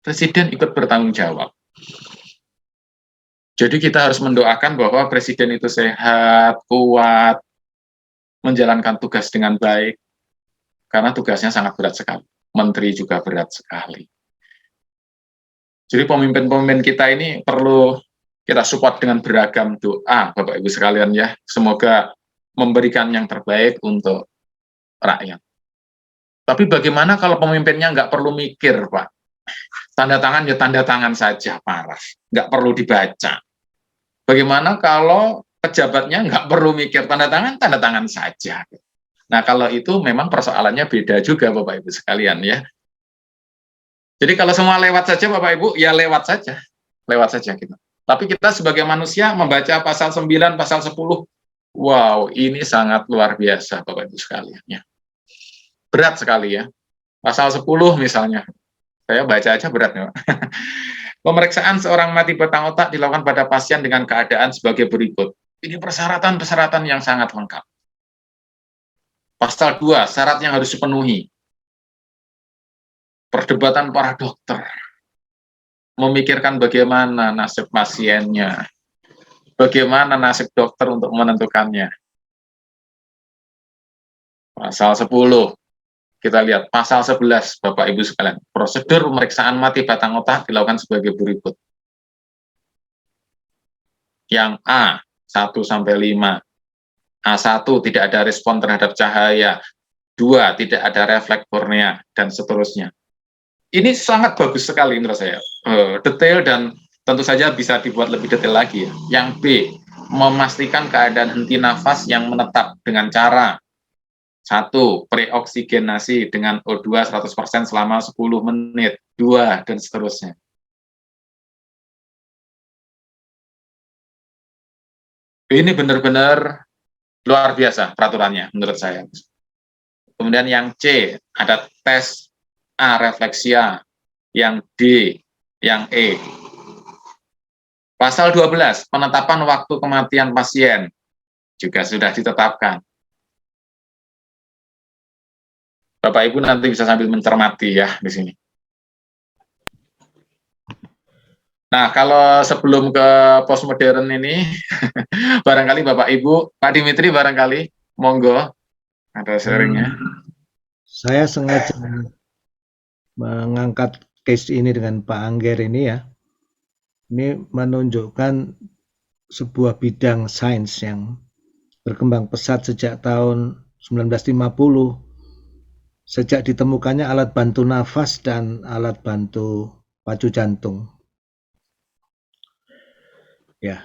Presiden ikut bertanggung jawab. Jadi kita harus mendoakan bahwa presiden itu sehat, kuat, menjalankan tugas dengan baik, karena tugasnya sangat berat sekali. Menteri juga berat sekali. Jadi pemimpin-pemimpin kita ini perlu kita support dengan beragam doa, Bapak Ibu sekalian ya. Semoga memberikan yang terbaik untuk rakyat. Tapi bagaimana kalau pemimpinnya nggak perlu mikir, Pak? Tanda tangan ya tanda tangan saja, parah. Nggak perlu dibaca. Bagaimana kalau pejabatnya nggak perlu mikir tanda tangan saja. Nah, kalau itu memang persoalannya beda juga, Bapak Ibu sekalian ya. Jadi kalau semua lewat saja, Bapak Ibu, ya lewat saja. Lewat saja kita. Tapi kita sebagai manusia membaca pasal 9, pasal 10, wow, ini sangat luar biasa, Bapak Ibu sekalian ya. Berat sekali ya. Pasal 10 misalnya, saya baca aja berat ya. Pemeriksaan seorang mati batang otak dilakukan pada pasien dengan keadaan sebagai berikut. Ini persyaratan-persyaratan yang sangat lengkap. Pasal 2, syarat yang harus dipenuhi. Perdebatan para dokter. Memikirkan bagaimana nasib pasiennya. Bagaimana nasib dokter untuk menentukannya. Pasal 10. Kita lihat pasal 11, Bapak Ibu sekalian. Prosedur pemeriksaan mati batang otak dilakukan sebagai berikut. Yang A, 1 sampai 5. A1, tidak ada respon terhadap cahaya. 2, tidak ada refleks kornea, dan seterusnya. Ini sangat bagus sekali menurut saya. Detail dan tentu saja bisa dibuat lebih detail lagi ya. Yang B, memastikan keadaan henti nafas yang menetap dengan cara 1. Preoksigenasi dengan O2 100% selama 10 menit. 2. Dan seterusnya. Ini benar-benar luar biasa peraturannya menurut saya. Kemudian yang C, ada tes A, refleksia. Yang D, yang E. Pasal 12, penetapan waktu kematian pasien. Juga sudah ditetapkan. Bapak Ibu nanti bisa sambil mencermati ya di sini. Nah, kalau sebelum ke postmodern ini, barangkali Bapak Ibu, Pak Dimitri barangkali, monggo, ada sharingnya. Saya sengaja mengangkat case ini dengan Pak Angger ini ya. Ini menunjukkan sebuah bidang sains yang berkembang pesat sejak tahun 1950. Sejak ditemukannya alat bantu nafas dan alat bantu pacu jantung. Ya,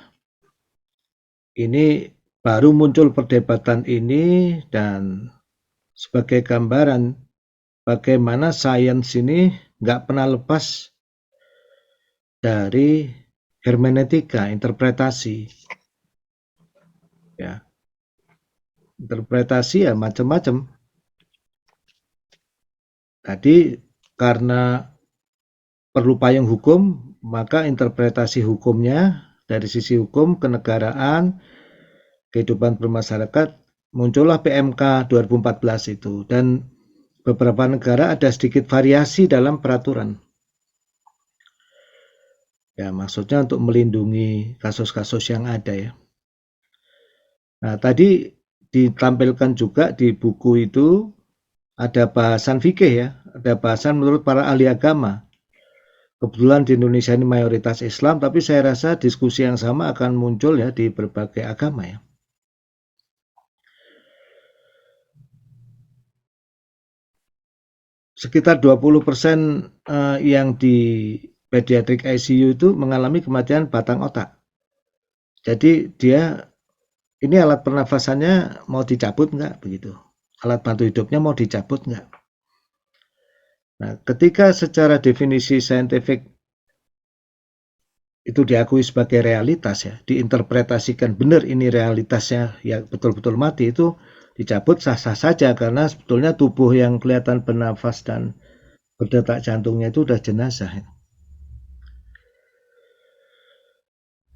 ini baru muncul perdebatan ini dan sebagai gambaran bagaimana sains ini nggak pernah lepas dari hermeneutika, interpretasi. Ya, interpretasi ya macam-macam. Tadi karena perlu payung hukum, maka interpretasi hukumnya dari sisi hukum, kenegaraan, kehidupan bermasyarakat, muncullah PMK 2014 itu. Dan beberapa negara ada sedikit variasi dalam peraturan. Ya, maksudnya untuk melindungi kasus-kasus yang ada ya. Nah, tadi ditampilkan juga di buku itu ada bahasan fikih ya, ada bahasan menurut para ahli agama. Kebetulan di Indonesia ini mayoritas Islam, tapi saya rasa diskusi yang sama akan muncul ya di berbagai agama ya. Sekitar 20% yang di pediatric ICU itu mengalami kematian batang otak. Jadi ini alat pernafasannya mau dicabut nggak begitu? Alat bantu hidupnya mau dicabut nggak? Nah, ketika secara definisi saintifik itu diakui sebagai realitas ya, diinterpretasikan benar ini realitasnya ya betul-betul mati, itu dicabut sah-sah saja karena sebetulnya tubuh yang kelihatan bernafas dan berdetak jantungnya itu udah jenazah.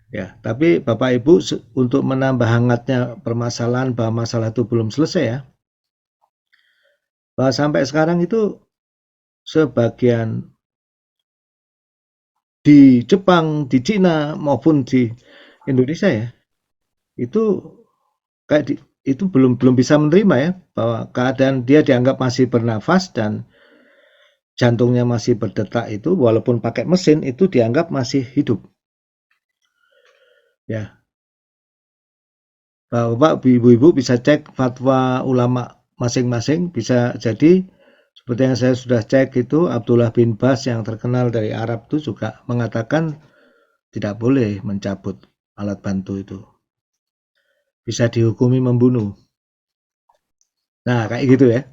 Ya, tapi Bapak Ibu untuk menambah hangatnya permasalahan bahwa masalah itu belum selesai ya, bahwa sampai sekarang itu sebagian di Jepang, di Cina maupun di Indonesia ya, itu itu belum bisa menerima ya bahwa keadaan dia dianggap masih bernafas dan jantungnya masih berdetak itu walaupun pakai mesin itu dianggap masih hidup. Ya, Bapak, Ibu-ibu bisa cek fatwa ulama masing-masing, bisa jadi seperti yang saya sudah cek itu Abdullah bin Bas yang terkenal dari Arab itu juga mengatakan tidak boleh mencabut alat bantu itu. Bisa dihukumi membunuh. Nah, kayak gitu ya.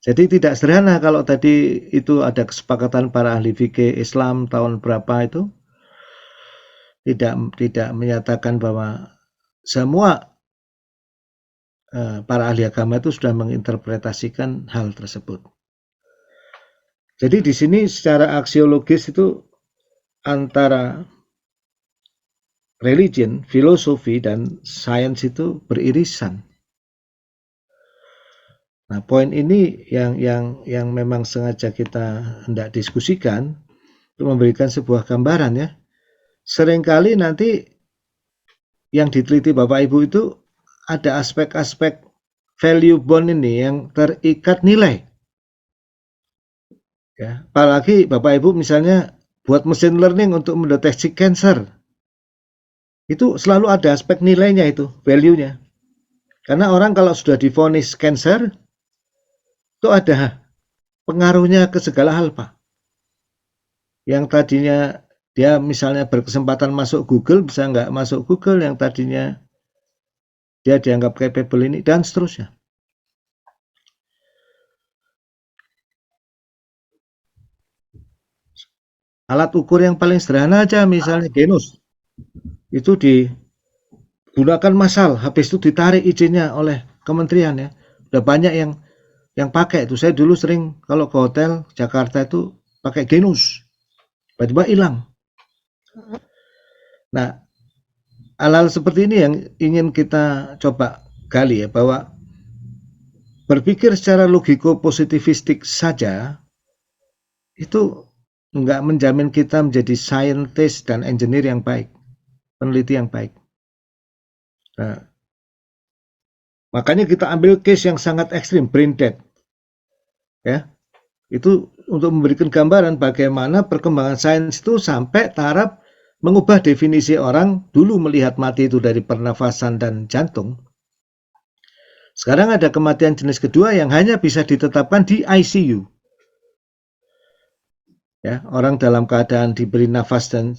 Jadi tidak sederhana kalau tadi itu ada kesepakatan para ahli fikih Islam tahun berapa itu tidak menyatakan bahwa semua para ahli agama itu sudah menginterpretasikan hal tersebut. Jadi di sini secara aksiologis itu antara religion, filosofi dan sains itu beririsan. Nah, poin ini yang memang sengaja kita hendak diskusikan untuk memberikan sebuah gambaran ya. Seringkali nanti yang diteliti Bapak Ibu itu ada aspek-aspek value bond ini yang terikat nilai. Ya, apalagi Bapak Ibu misalnya buat mesin learning untuk mendeteksi cancer. Itu selalu ada aspek nilainya itu, value-nya. Karena orang kalau sudah divonis cancer itu ada pengaruhnya ke segala hal, Pak. Yang tadinya dia misalnya berkesempatan masuk Google bisa nggak masuk Google, yang tadinya dia dianggap capable ini dan seterusnya. Alat ukur yang paling sederhana aja misalnya genus itu digunakan massal, habis itu ditarik izinnya oleh kementerian ya. Udah banyak yang pakai itu. Saya dulu sering kalau ke hotel Jakarta itu pakai genus, tiba-tiba hilang. Nah, hal-hal seperti ini yang ingin kita coba gali ya, bahwa berpikir secara logiko-positivistik saja itu nggak menjamin kita menjadi scientist dan engineer yang baik, peneliti yang baik. Nah, makanya kita ambil case yang sangat ekstrim, brain dead. Ya, itu untuk memberikan gambaran bagaimana perkembangan sains itu sampai taraf mengubah definisi orang dulu melihat mati itu dari pernafasan dan jantung. Sekarang ada kematian jenis kedua yang hanya bisa ditetapkan di ICU. Ya, orang dalam keadaan diberi nafas dan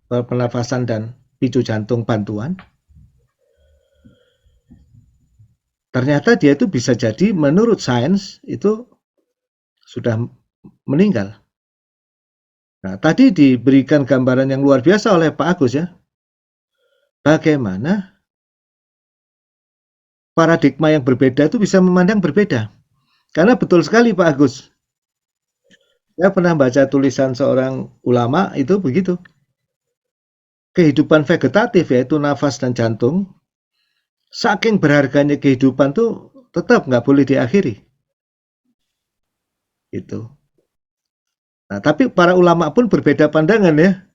pernafasan dan picu jantung bantuan. Ternyata dia itu bisa jadi menurut sains itu sudah meninggal. Nah, tadi diberikan gambaran yang luar biasa oleh Pak Agus ya. Bagaimana paradigma yang berbeda itu bisa memandang berbeda. Karena betul sekali Pak Agus. Saya pernah baca tulisan seorang ulama itu begitu. Kehidupan vegetatif yaitu nafas dan jantung, saking berharganya kehidupan tuh tetap nggak boleh diakhiri. Itu. Nah, tapi para ulama pun berbeda pandangan ya.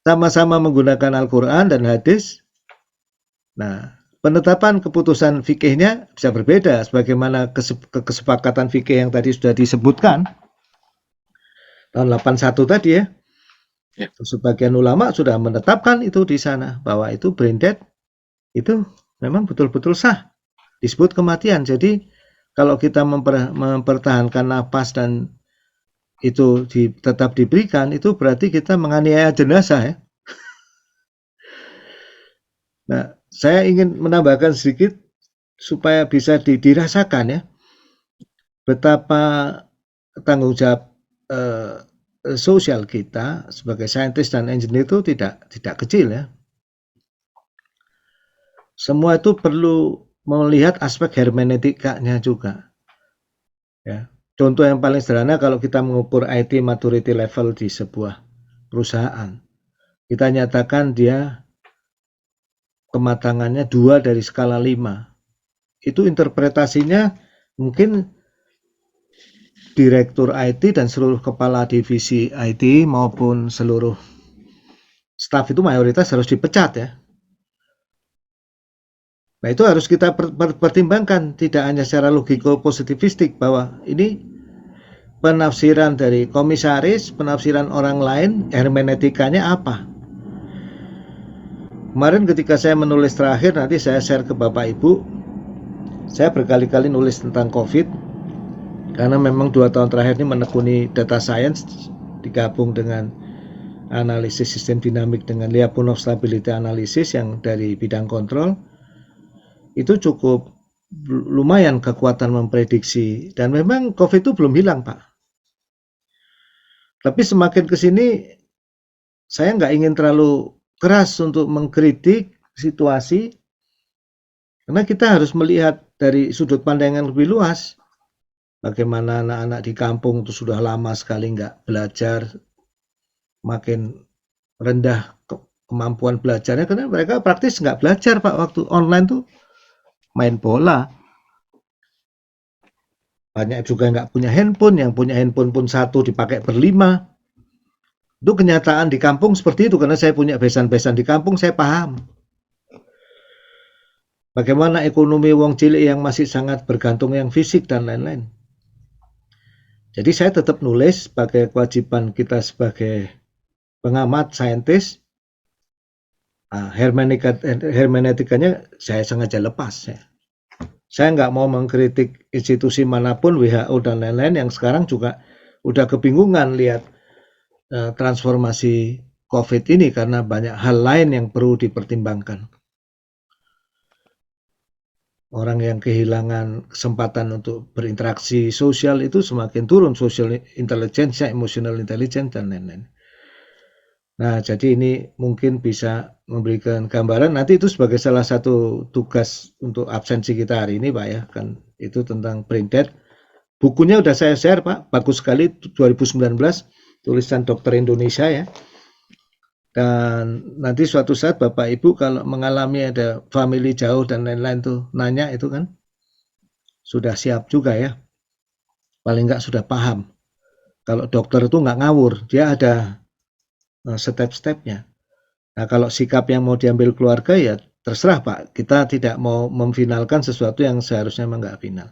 Sama-sama menggunakan Al-Quran dan hadis. Nah, penetapan keputusan fikihnya bisa berbeda sebagaimana kesepakatan fikih yang tadi sudah disebutkan tahun 81 tadi ya. Ya. Sebagian ulama sudah menetapkan itu di sana bahwa itu brain dead itu memang betul-betul sah disebut kematian. Jadi kalau kita mempertahankan napas dan itu tetap diberikan itu berarti kita menganiaya jenazah ya. Nah, saya ingin menambahkan sedikit supaya bisa dirasakan ya betapa tanggung jawab sosial kita sebagai saintis dan engineer itu tidak kecil ya. Semua itu perlu melihat aspek hermeneutikanya juga. Ya. Contoh yang paling sederhana kalau kita mengukur IT maturity level di sebuah perusahaan. Kita nyatakan dia kematangannya 2 dari skala 5. Itu interpretasinya mungkin direktur IT dan seluruh kepala divisi IT maupun seluruh staf itu mayoritas harus dipecat ya. Nah itu harus kita pertimbangkan, tidak hanya secara logiko-positivistik bahwa ini penafsiran dari komisaris, penafsiran orang lain, hermeneutikanya apa. Kemarin ketika saya menulis terakhir, nanti saya share ke Bapak Ibu, saya berkali-kali nulis tentang COVID, karena memang 2 tahun terakhir ini menekuni data science, digabung dengan analisis sistem dinamik dengan Lyapunov stability analysis yang dari bidang kontrol. Itu cukup lumayan kekuatan memprediksi, dan memang COVID itu belum hilang Pak. Tapi semakin ke sini saya nggak ingin terlalu keras untuk mengkritik situasi, karena kita harus melihat dari sudut pandang yang lebih luas. Bagaimana anak-anak di kampung itu sudah lama sekali nggak belajar, makin rendah kemampuan belajarnya karena mereka praktis nggak belajar Pak, waktu online tuh main bola. Banyak juga nggak punya handphone, yang punya handphone pun 1 dipakai ber-5. Itu kenyataan di kampung seperti itu, karena saya punya besan-besan di kampung, saya paham. Bagaimana ekonomi wong cilik yang masih sangat bergantung yang fisik dan lain-lain. Jadi saya tetap nulis sebagai kewajiban kita sebagai pengamat saintis. Hermeneutikanya saya sengaja lepas ya. Saya nggak mau mengkritik institusi manapun, WHO dan lain-lain yang sekarang juga udah kebingungan lihat transformasi COVID ini karena banyak hal lain yang perlu dipertimbangkan. Orang yang kehilangan kesempatan untuk berinteraksi sosial itu semakin turun, social intelligence, emotional intelligence dan lain-lain. Nah, jadi ini mungkin bisa memberikan gambaran. Nanti itu sebagai salah satu tugas untuk absensi kita hari ini, Pak ya. Kan itu tentang brain death. Bukunya udah saya share, Pak. Bagus sekali, 2019, tulisan dokter Indonesia ya. Dan nanti suatu saat Bapak Ibu kalau mengalami ada family jauh dan lain-lain tuh nanya itu kan sudah siap juga ya. Paling nggak sudah paham. Kalau dokter itu nggak ngawur, dia ada step-stepnya. Nah, kalau sikap yang mau diambil keluarga ya terserah Pak, kita tidak mau memfinalkan sesuatu yang seharusnya memang nggak final.